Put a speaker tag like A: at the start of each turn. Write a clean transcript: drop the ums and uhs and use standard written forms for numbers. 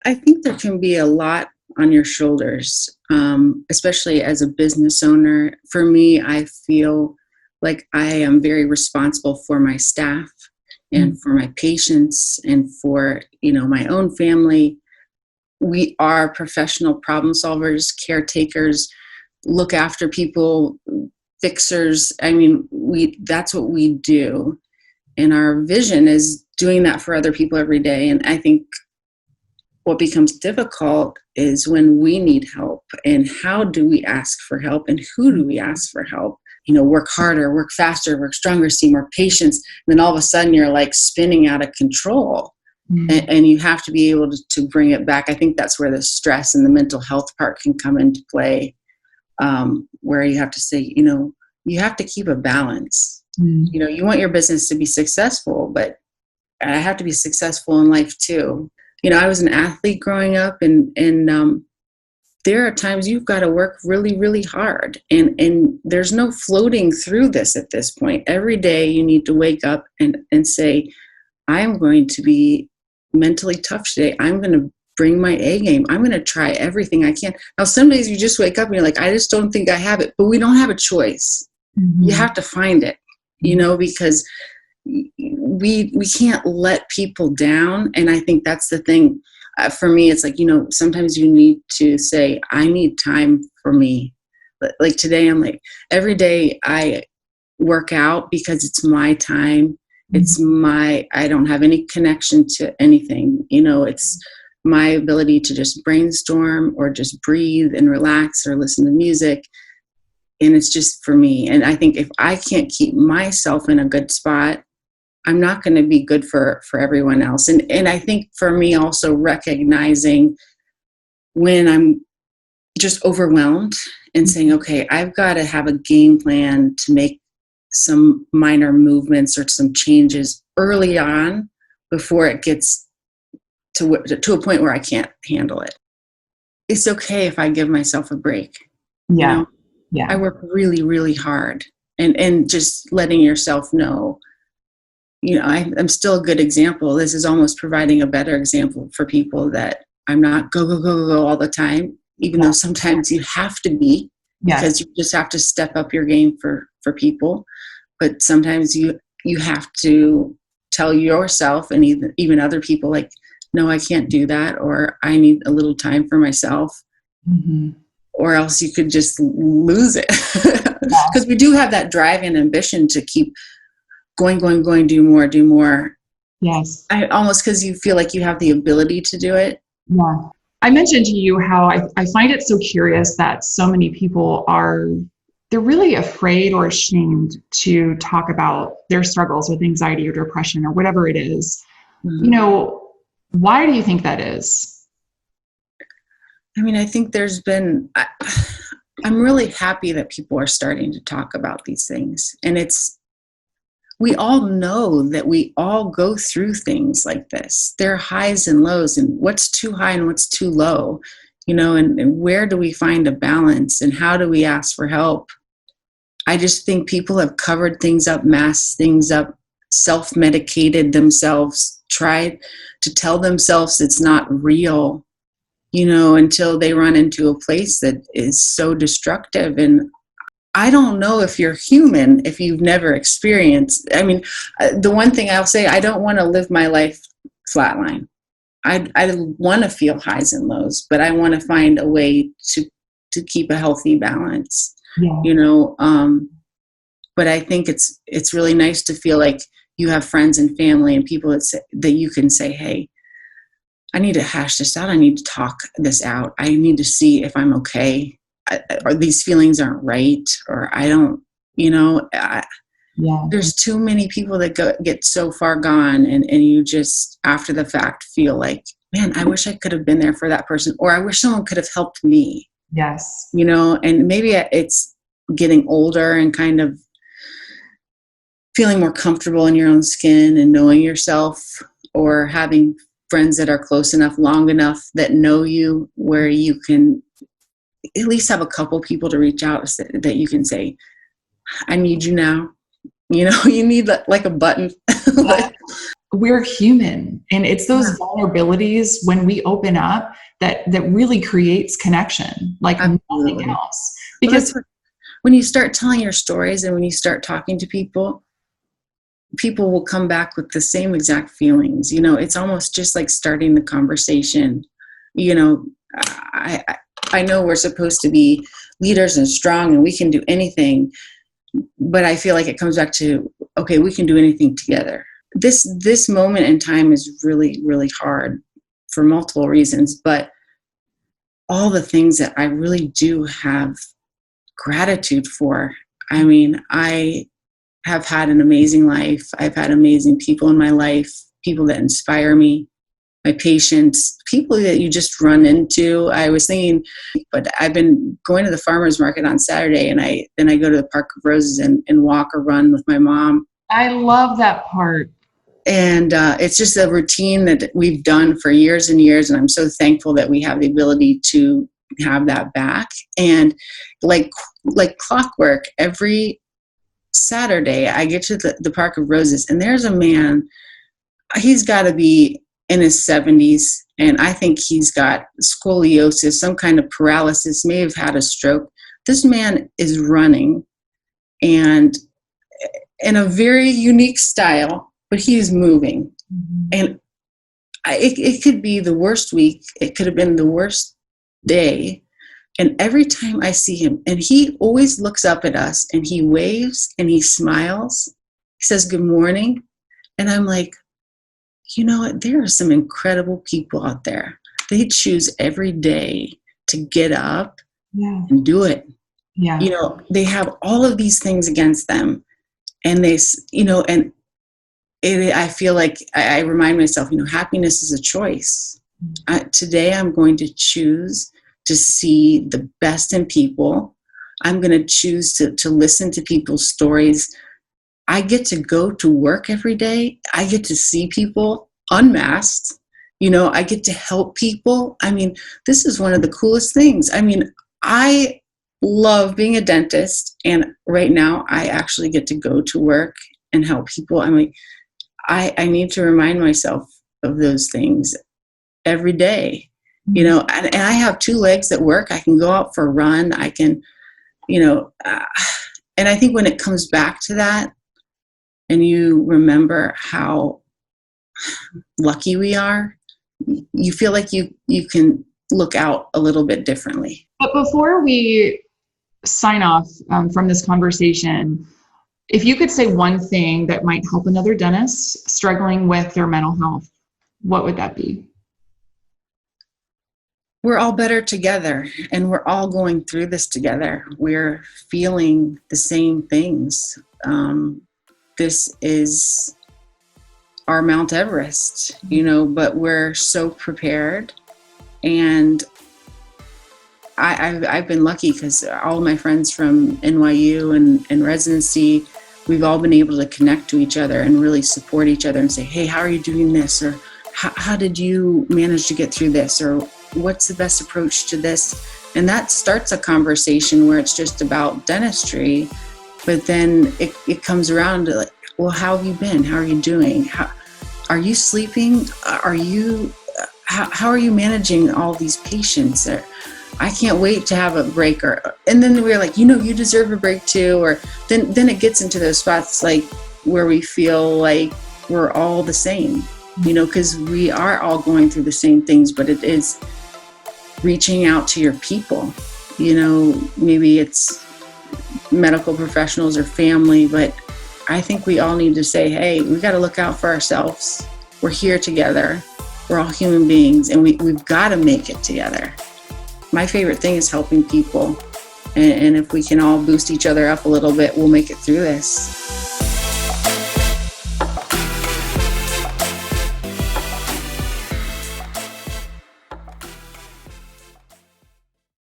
A: I think there can be a lot on your shoulders, especially as a business owner. For me, I feel like I am very responsible for my staff and for my patients and for, my own family. We are professional problem solvers, caretakers, look after people, fixers. I mean, that's what we do. And our vision is doing that for other people every day. And I think what becomes difficult is when we need help, and how do we ask for help, and who do we ask for help? Work harder, work faster, work stronger, see more patients. And then all of a sudden you're like spinning out of control. And you have to be able to bring it back. I think that's where the stress and the mental health part can come into play, where you have to say, you have to keep a balance. You want your business to be successful, but I have to be successful in life too. I was an athlete growing up, and there are times you've got to work really, really hard. And there's no floating through this at this point. Every day you need to wake up and say, I'm going to be mentally tough today. I'm going to bring my A game. I'm going to try everything I can. Now, some days you just wake up and you're like, I just don't think I have it. But we don't have a choice. You have to find it, because we can't let people down. And I think that's the thing. For me, it's like, sometimes you need to say, I need time for me. Like today, I'm like, every day I work out because it's my time. It's I don't have any connection to anything. It's my ability to just brainstorm or just breathe and relax or listen to music. And it's just for me. And I think if I can't keep myself in a good spot, I'm not going to be good for everyone else. And I think for me also recognizing when I'm just overwhelmed and saying, okay, I've got to have a game plan to make some minor movements or some changes early on before it gets to a point where I can't handle it. It's okay if I give myself a break.
B: Yeah.
A: I work really, really hard, and just letting yourself know, I'm still a good example. This is almost providing a better example for people that I'm not go all the time, even though sometimes you have to be, because you just have to step up your game for people. But sometimes you have to tell yourself and even other people, like, no, I can't do that, or I need a little time for myself, or else you could just lose it. Because we do have that drive and ambition to keep going, do more.
B: Yes.
A: Almost because you feel like you have the ability to do it.
B: Yeah. I mentioned to you how I find it so curious that so many people they're really afraid or ashamed to talk about their struggles with anxiety or depression or whatever it is. Why do you think that is?
A: I mean, I think I'm really happy that people are starting to talk about these things. And we all know that we all go through things like this. There are highs and lows, and what's too high and what's too low, and where do we find a balance, and how do we ask for help? I just think people have covered things up, masked things up, self-medicated themselves, tried to tell themselves it's not real, until they run into a place that is so destructive. And I don't know if you're human if you've never experienced. I mean, the one thing I'll say, I don't want to live my life flatline. I want to feel highs and lows, but I want to find a way to keep a healthy balance. But I think it's really nice to feel like you have friends and family and people that you can say, hey, I need to hash this out. I need to talk this out. I need to see if I'm okay. Or these feelings aren't right, or I don't, there's too many people that get so far gone, and you just after the fact feel like, man, I wish I could have been there for that person, or I wish someone could have helped me.
B: Yes.
A: And maybe it's getting older and kind of feeling more comfortable in your own skin and knowing yourself, or having friends that are close enough, long enough that know you, where you can at least have a couple people to reach out that you can say, I need you now. You need like a button.
B: we're human, and it's those vulnerabilities when we open up that really creates connection, like nothing else. Because
A: when you start telling your stories and when you start talking to people will come back with the same exact feelings. It's almost just like starting the conversation. I know we're supposed to be leaders and strong and we can do anything, but I feel like it comes back to, okay, we can do anything together. This moment in time is really, really hard for multiple reasons, but all the things that I really do have gratitude for. I mean, I have had an amazing life. I've had amazing people in my life, people that inspire me, my patients, people that you just run into. I was thinking, but I've been going to the farmer's market on Saturday, and then I go to the Park of Roses and walk or run with my mom.
B: I love that part.
A: And it's just a routine that we've done for years and years. And I'm so thankful that we have the ability to have that back. And like clockwork, every Saturday I get to the Park of Roses, and there's a man, he's got to be in his 70s. And I think he's got scoliosis, some kind of paralysis, may have had a stroke. This man is running, and in a very unique style, but he's moving. And it could be the worst week. It could have been the worst day. And every time I see him, and he always looks up at us and he waves and he smiles. He says, good morning. And I'm like, you know what? There are some incredible people out there. They choose every day to get up and do it.
B: Yeah.
A: They have all of these things against them. And I feel like I remind myself, happiness is a choice. Today I'm going to choose to see the best in people. I'm going to choose to listen to people's stories. I get to go to work every day. I get to see people unmasked. I get to help people. I mean, this is one of the coolest things. I mean, I love being a dentist, and right now I actually get to go to work and help people. I mean, I need to remind myself of those things every day, and I have two legs that work. I can go out for a run. I can, and I think when it comes back to that and you remember how lucky we are, you feel like you can look out a little bit differently.
B: But before we sign off from this conversation, if you could say one thing that might help another dentist struggling with their mental health, what would that be?
A: We're all better together, and we're all going through this together. We're feeling the same things. This is our Mount Everest, but we're so prepared. And I've been lucky because all my friends from NYU and residency, we've all been able to connect to each other and really support each other and say, hey, how are you doing this? Or how did you manage to get through this? Or what's the best approach to this? And that starts a conversation where it's just about dentistry, but then it comes around to like, well, how have you been? How are you doing? How are you sleeping? How are you managing all these patients? I can't wait to have a break. And then we're like, you deserve a break too. Or then it gets into those spots like where we feel like we're all the same, because we are all going through the same things, but it is reaching out to your people. Maybe it's medical professionals or family, but I think we all need to say, hey, we got to look out for ourselves. We're here together. We're all human beings, and we've got to make it together. My favorite thing is helping people. And if we can all boost each other up a little bit, we'll make it through this.